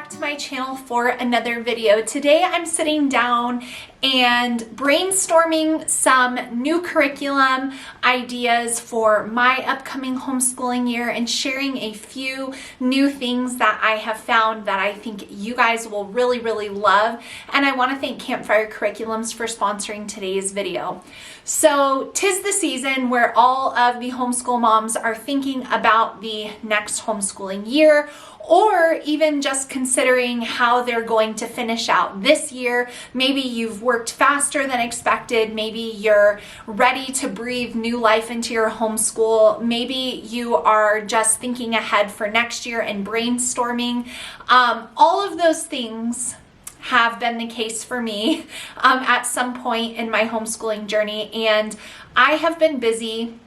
back to my channel for another video. Today I'm sitting down and brainstorming some new curriculum ideas for my upcoming homeschooling year and sharing a few new things that I have found that I think you guys will really love. And I want to thank Campfire Curriculums for sponsoring today's video. So 'tis the season where all of the homeschool moms are thinking about the next homeschooling year, or even just considering how they're going to finish out this year. Maybe you've worked faster than expected. Maybe you're ready to breathe new life into your homeschool. Maybe you are just thinking ahead for next year and brainstorming. All of those things have been the case for me at some point in my homeschooling journey, and I have been busy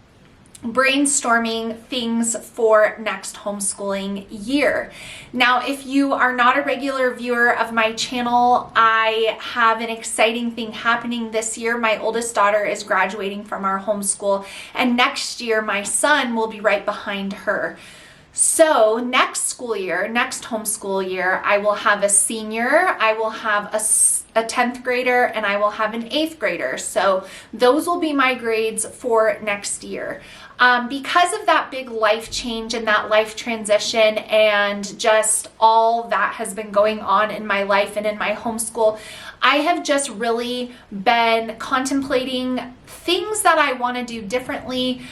brainstorming things for next homeschooling year. Now, if you are not a regular viewer of my channel, I have an exciting thing happening this year. My oldest daughter is graduating from our homeschool, and next year my son will be right behind her. So next school year, next homeschool year, I will have a senior, I will have a 10th grader, and I will have an 8th grader. So those will be my grades for next year. Because of that big life change and that life transition and just all that has been going on in my life and in my homeschool, I have just really been contemplating things that I want to do differently,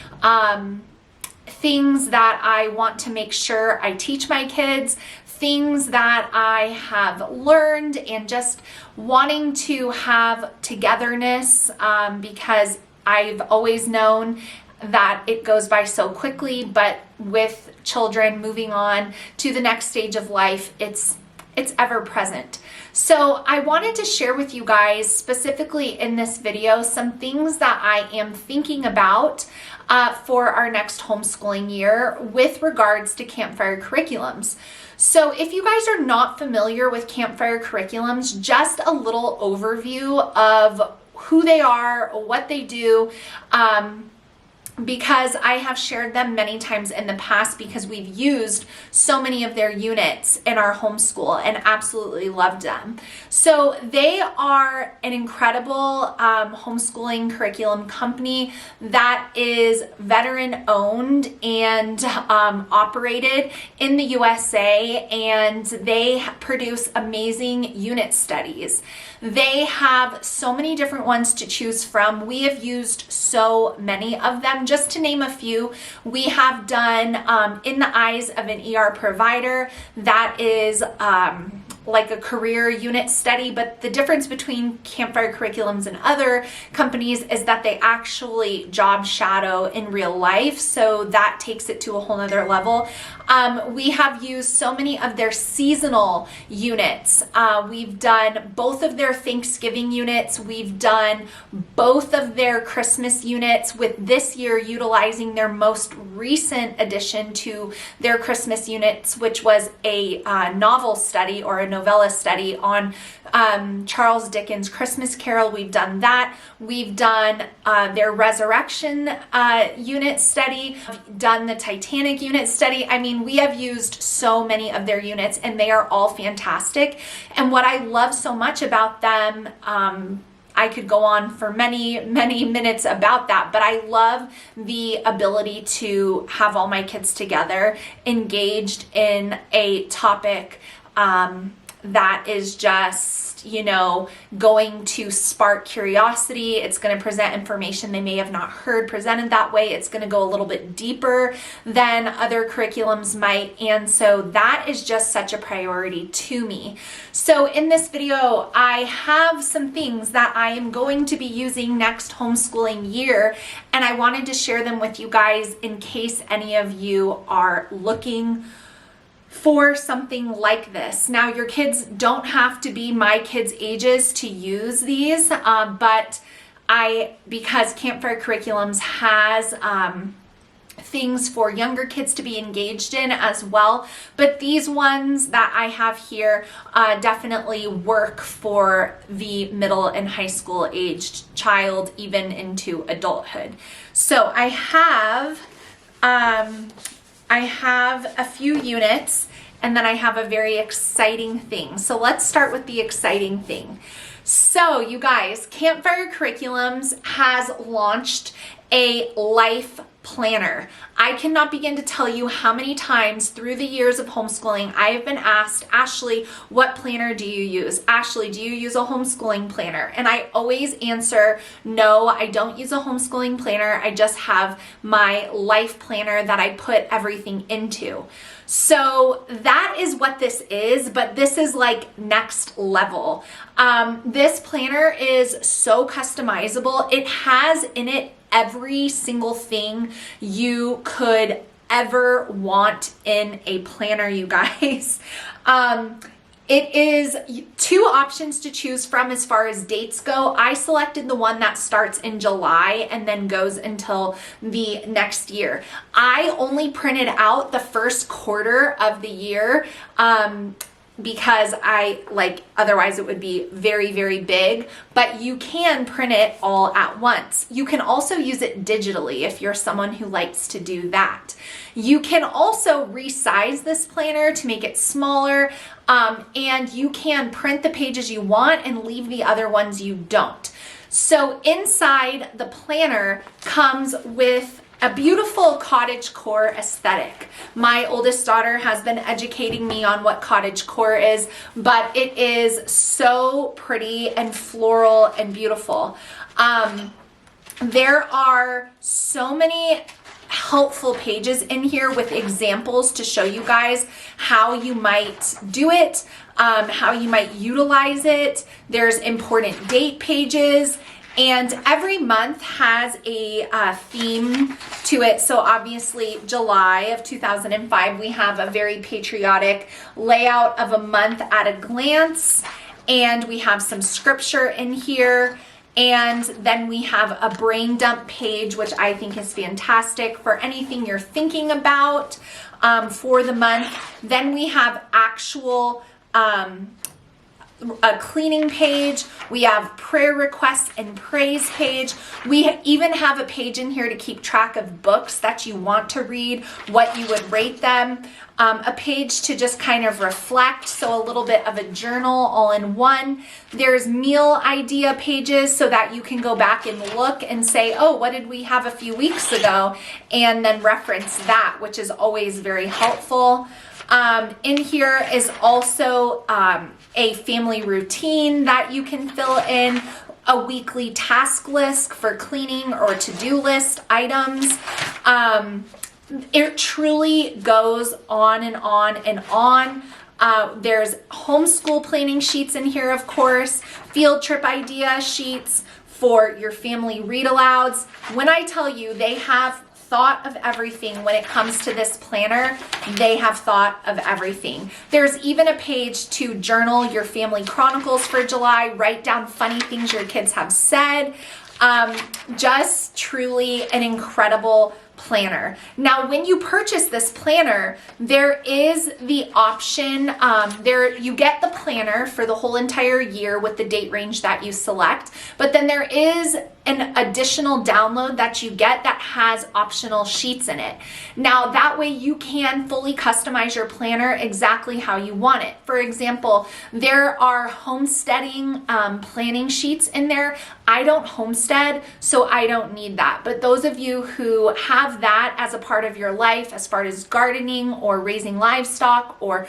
things that I want to make sure I teach my kids, things that I have learned, and just wanting to have togetherness because I've always known that it goes by so quickly, but with children moving on to the next stage of life, it's ever present. So I wanted to share with you guys, specifically in this video, some things that I am thinking about for our next homeschooling year with regards to Campfire Curriculums. So if you guys are not familiar with Campfire Curriculums, just a little overview of who they are, what they do, because I have shared them many times in the past because we've used so many of their units in our homeschool and absolutely loved them. So they are an incredible homeschooling curriculum company that is veteran owned and operated in the USA, and they produce amazing unit studies. They have so many different ones to choose from. We have used so many of them. Just to name a few, we have done In the Eyes of an ER Provider. That is like a career unit study, but the difference between Campfire Curriculums and other companies is that they actually job shadow in real life, so that takes it to a whole nother level. We have used so many of their seasonal units. We've done both of their Thanksgiving units. We've done both of their Christmas units, with this year utilizing their most recent addition to their Christmas units, which was a novel study or a novella study on Charles Dickens' Christmas Carol. We've done that. We've done their Resurrection unit study, done the Titanic unit study. I mean, we have used so many of their units, and they are all fantastic. And what I love so much about them, I could go on for many minutes about that, but I love the ability to have all my kids together, engaged in a topic that is just, you know, going to spark curiosity. It's going to present information they may have not heard presented that way. It's going to go a little bit deeper than other curriculums might. And so that is just such a priority to me. So in this video, I have some things that I am going to be using next homeschooling year, and I wanted to share them with you guys in case any of you are looking for something like this. Now, your kids don't have to be my kids' ages to use these, but because Campfire Curriculums has things for younger kids to be engaged in as well, but these ones that I have here definitely work for the middle and high school aged child, even into adulthood. So I have a few units, and then I have a very exciting thing. So let's start with the exciting thing. So you guys, Campfire Curriculums has launched a life planner. I cannot begin to tell you how many times through the years of homeschooling I have been asked, Ashley, what planner do you use? Ashley, do you use a homeschooling planner? And I always answer, no, I don't use a homeschooling planner. I just have my life planner that I put everything into. So that is what this is, but this is like next level. This planner is so customizable. It has in it every single thing you could ever want in a planner, you guys. It is 2 options to choose from as far as dates go. I selected the one that starts in July and then goes until the next year. I only printed out the first quarter of the year because otherwise it would be very, very big, but you can print it all at once. You can also use it digitally if you're someone who likes to do that. You can also resize this planner to make it smaller, and you can print the pages you want and leave the other ones you don't. So inside the planner comes with a beautiful cottagecore aesthetic. My oldest daughter has been educating me on what cottagecore is, but it is so pretty and floral and beautiful. There are so many helpful pages in here with examples to show you guys how you might do it, how you might utilize it. There's important date pages. And every month has a theme to it. So obviously July of 2005, we have a very patriotic layout of a month at a glance. And we have some scripture in here. And then we have a brain dump page, which I think is fantastic for anything you're thinking about for the month. Then we have actual a cleaning page. We have prayer requests and praise page. We even have a page in here to keep track of books that you want to read, what you would rate them. A page to just kind of reflect, so a little bit of a journal all in one. There's meal idea pages so that you can go back and look and say, oh, what did we have a few weeks ago? And then reference that, which is always very helpful. In here is also a family routine that you can fill in, a weekly task list for cleaning or to-do list items. It truly goes on and on and on. There's homeschool planning sheets in here, of course, field trip idea sheets for your family read-alouds. When I tell you they have thought of everything when it comes to this planner, they have thought of everything. There's even a page to journal your family chronicles for July, write down funny things your kids have said. Just truly an incredible planner. Now, when you purchase this planner, there is the option, you get the planner for the whole entire year with the date range that you select, but then there is an additional download that you get that has optional sheets in it. Now, that way you can fully customize your planner exactly how you want it. For example, there are homesteading planning sheets in there. I don't homestead, so I don't need that. But those of you who have that as a part of your life, as far as gardening or raising livestock or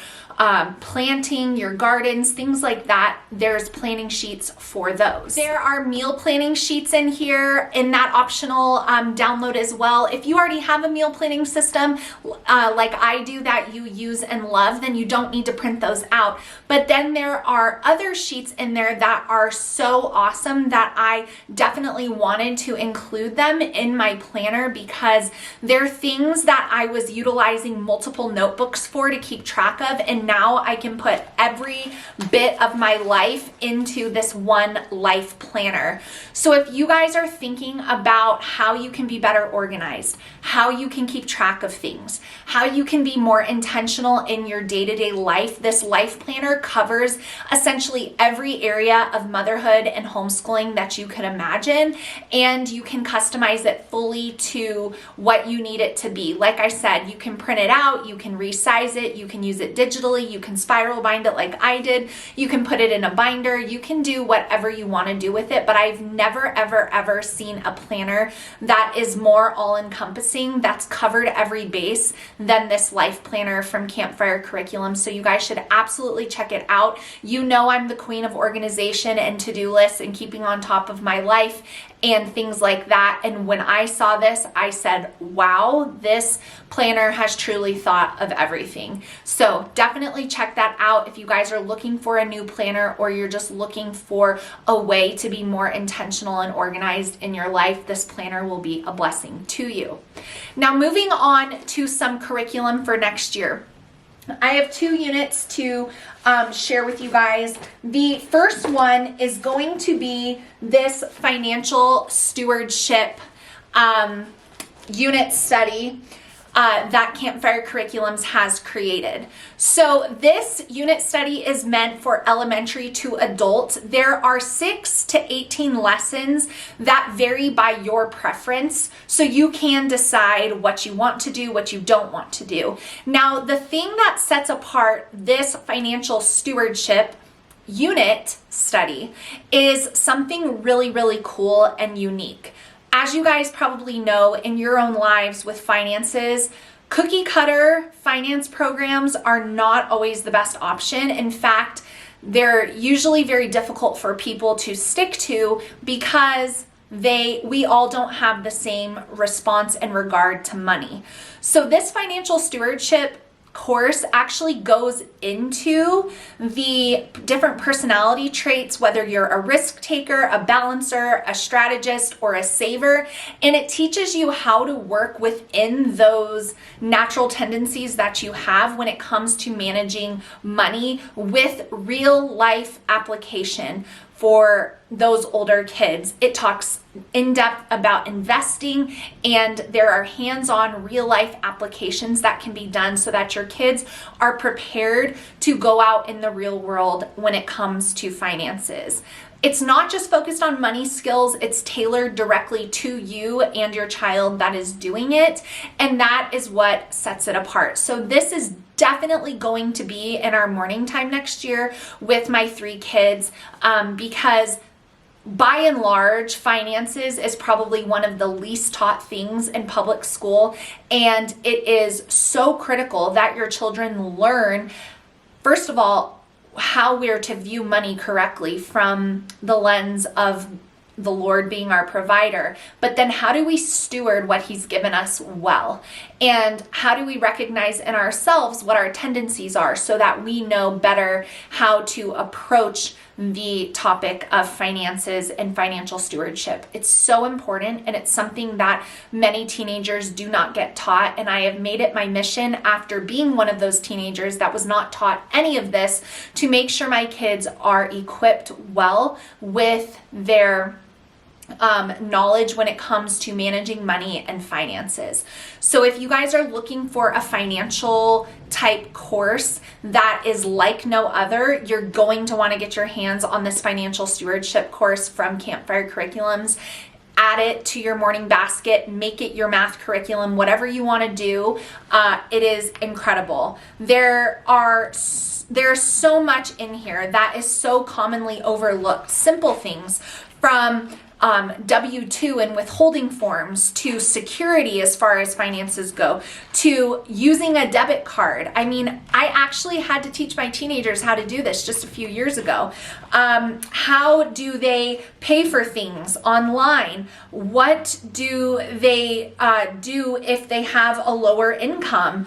planting your gardens, things like that, there's planning sheets for those. There are meal planning sheets in here in that optional download as well. If you already have a meal planning system like I do that you use and love, then you don't need to print those out. But then there are other sheets in there that are so awesome that I definitely wanted to include them in my planner because they're things that I was utilizing multiple notebooks for to keep track of, and now I can put every bit of my life into this one life planner. So if you guys are thinking about how you can be better organized, how you can keep track of things, how you can be more intentional in your day-to-day life, this life planner covers essentially every area of motherhood and homeschooling that you could imagine, and you can customize it fully to what you need it to be. Like I said, you can print it out, you can resize it, you can use it digitally, you can spiral bind it like I did, you can put it in a binder, you can do whatever you want to do with it, but I've never, ever seen a planner that is more all-encompassing, that's covered every base than this life planner from Campfire Curriculum. So you guys should absolutely check it out. You know I'm the queen of organization and to-do lists and keeping on top of my life and things like that. And when I saw this, I said, wow, this planner has truly thought of everything. So definitely check that out if you guys are looking for a new planner or you're just looking for a way to be more intentional and organized in your life. This planner will be a blessing to you. Now moving on to some curriculum for next year. I have 2 units to share with you guys. The first one is going to be this financial stewardship unit study that Campfire Curriculums has created. So this unit study is meant for elementary to adult. There are 6 to 18 lessons that vary by your preference, so you can decide what you want to do, what you don't want to do. Now, the thing that sets apart this financial stewardship unit study is something really, really cool and unique. As you guys probably know in your own lives with finances, cookie cutter finance programs are not always the best option. In fact, they're usually very difficult for people to stick to because we all don't have the same response in regard to money. So this financial stewardship course actually goes into the different personality traits, whether you're a risk taker, a balancer, a strategist, or a saver, and it teaches you how to work within those natural tendencies that you have when it comes to managing money with real life application for those older kids. It talks in depth about investing, and there are hands-on real life applications that can be done so that your kids are prepared to go out in the real world when it comes to finances. It's not just focused on money skills, it's tailored directly to you and your child that is doing it, and that is what sets it apart. So this is definitely going to be in our morning time next year with my 3 kids because by and large, finances is probably one of the least taught things in public school, and it is so critical that your children learn, first of all, how we're to view money correctly from the lens of the Lord being our provider, but then how do we steward what He's given us well? And how do we recognize in ourselves what our tendencies are so that we know better how to approach the topic of finances and financial stewardship? It's so important, and it's something that many teenagers do not get taught, and I have made it my mission after being one of those teenagers that was not taught any of this to make sure my kids are equipped well with their knowledge when it comes to managing money and finances. So if you guys are looking for a financial type course that is like no other, you're going to want to get your hands on this financial stewardship course from Campfire Curriculums. Add it to your morning basket, make it your math curriculum, whatever you want to do. It is incredible. There's so much in here that is so commonly overlooked. Simple things from W-2 and withholding forms to security as far as finances go, to using a debit card. I mean, I actually had to teach my teenagers how to do this just a few years ago. How do they pay for things online? What do they do if they have a lower income?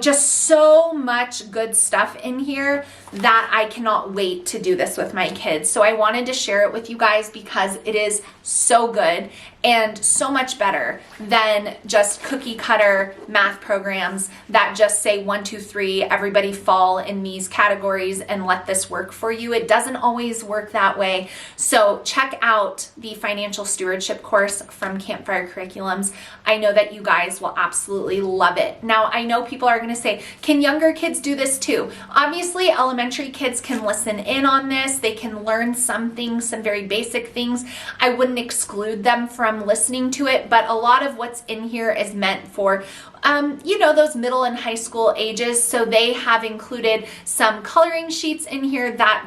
Just so much good stuff in here that I cannot wait to do this with my kids. So I wanted to share it with you guys because it is so good and so much better than just cookie cutter math programs that just say 1, 2, 3, everybody fall in these categories and let this work for you. It doesn't always work that way. So check out the financial stewardship course from Campfire Curriculums. I know that you guys will absolutely love it. Now, I know people are going to say, can younger kids do this too? Obviously, elementary kids can listen in on this. They can learn some things, some very basic things. I wouldn't exclude them from listening to it, but a lot of what's in here is meant for those middle and high school ages. So they have included some coloring sheets in here that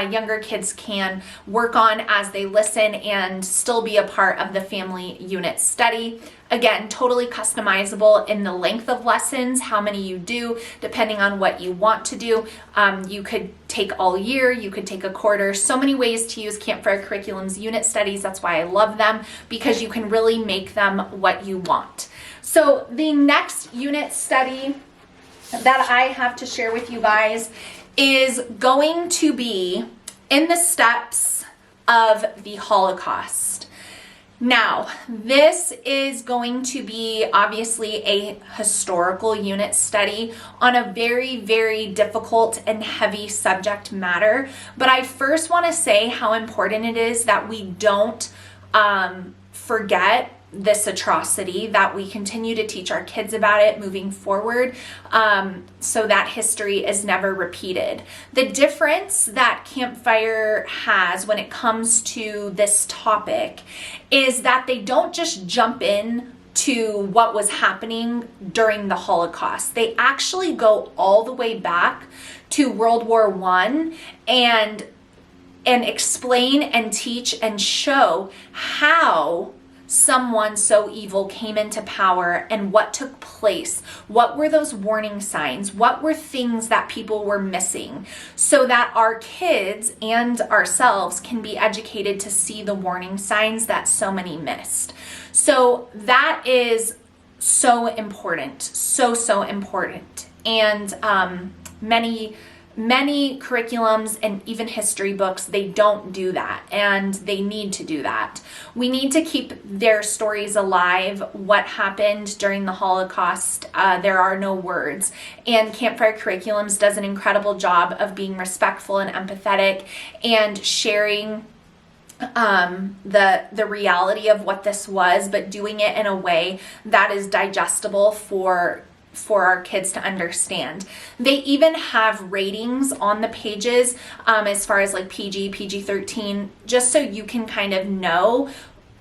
younger kids can work on as they listen and still be a part of the family unit study. Again, totally customizable in the length of lessons, how many you do, depending on what you want to do. You could take all year, you could take a quarter. So many ways to use Campfire Curriculum's unit studies. That's why I love them, because you can really make them what you want. So the next unit study that I have to share with you guys is going to be in the steps of the Holocaust. Now, this is going to be obviously a historical unit study on a very, very difficult and heavy subject matter. But I first want to say how important it is that we don't forget this atrocity, that we continue to teach our kids about it moving forward, so that history is never repeated. The difference that Campfire has when it comes to this topic is that they don't just jump in to what was happening during the Holocaust. They actually go all the way back to World War I and explain and teach and show how someone so evil came into power and what took place. What were those warning signs? What were things that people were missing, so that our kids and ourselves can be educated to see the warning signs that so many missed. So that is so important, so important. And many curriculums and even history books, they don't do that, and they need to do that. We need to keep their stories alive. What happened during the Holocaust, there are no words, and Campfire Curriculums does an incredible job of being respectful and empathetic and sharing the reality of what this was, but doing it in a way that is digestible for our kids to understand. They even have ratings on the pages as far as like PG, PG-13, just so you can kind of know,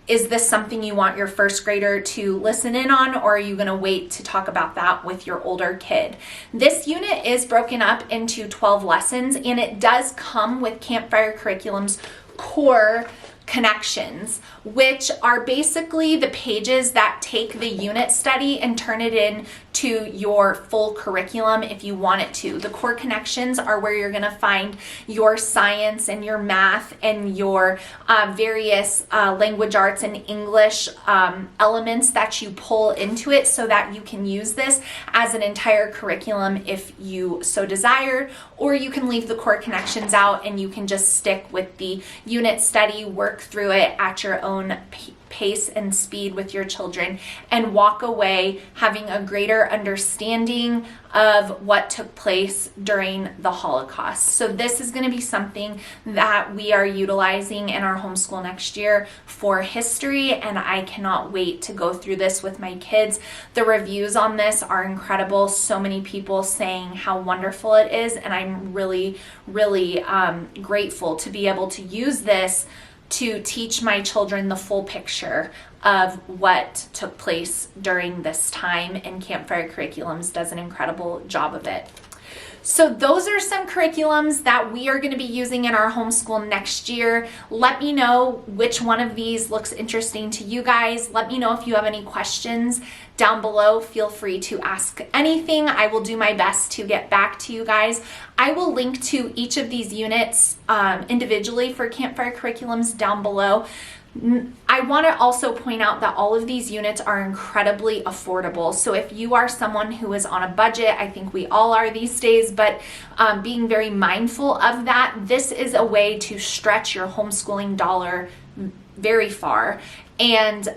is this something you want your first grader to listen in on, or are you going to wait to talk about that with your older kid? This unit is broken up into 12 lessons, and it does come with Campfire Curriculum's core connections, which are basically the pages that take the unit study and turn it into your full curriculum if you want it to. The core connections are where you're going to find your science and your math and your various language arts and English elements that you pull into it, so that you can use this as an entire curriculum if you so desire, or you can leave the core connections out and you can just stick with the unit study, work through it at your own pace and speed with your children, and walk away having a greater understanding of what took place during the Holocaust. So this is going to be something that we are utilizing in our homeschool next year for history, and I cannot wait to go through this with my kids. The reviews on this are incredible. So many people saying how wonderful it is, and I'm really, really grateful to be able to use this to teach my children the full picture of what took place during this time, and Campfire Curriculums does an incredible job of it. So those are some curriculums that we are going to be using in our homeschool next year. Let me know which one of these looks interesting to you guys. Let me know if you have any questions down below. Feel free to ask anything. I will do my best to get back to you guys. I will link to each of these units individually for Campfire Curriculums down below. I want to also point out that all of these units are incredibly affordable. So if you are someone who is on a budget, I think we all are these days, but being very mindful of that, this is a way to stretch your homeschooling dollar very far and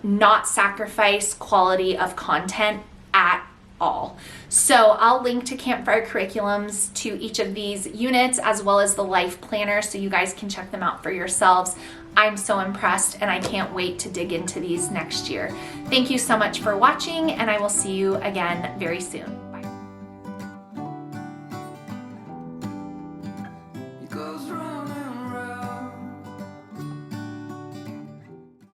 not sacrifice quality of content at all. So I'll link to Campfire Curriculums to each of these units, as well as the life planner, so you guys can check them out for yourselves. I'm so impressed, and I can't wait to dig into these next year. Thank you so much for watching, and I will see you again very soon.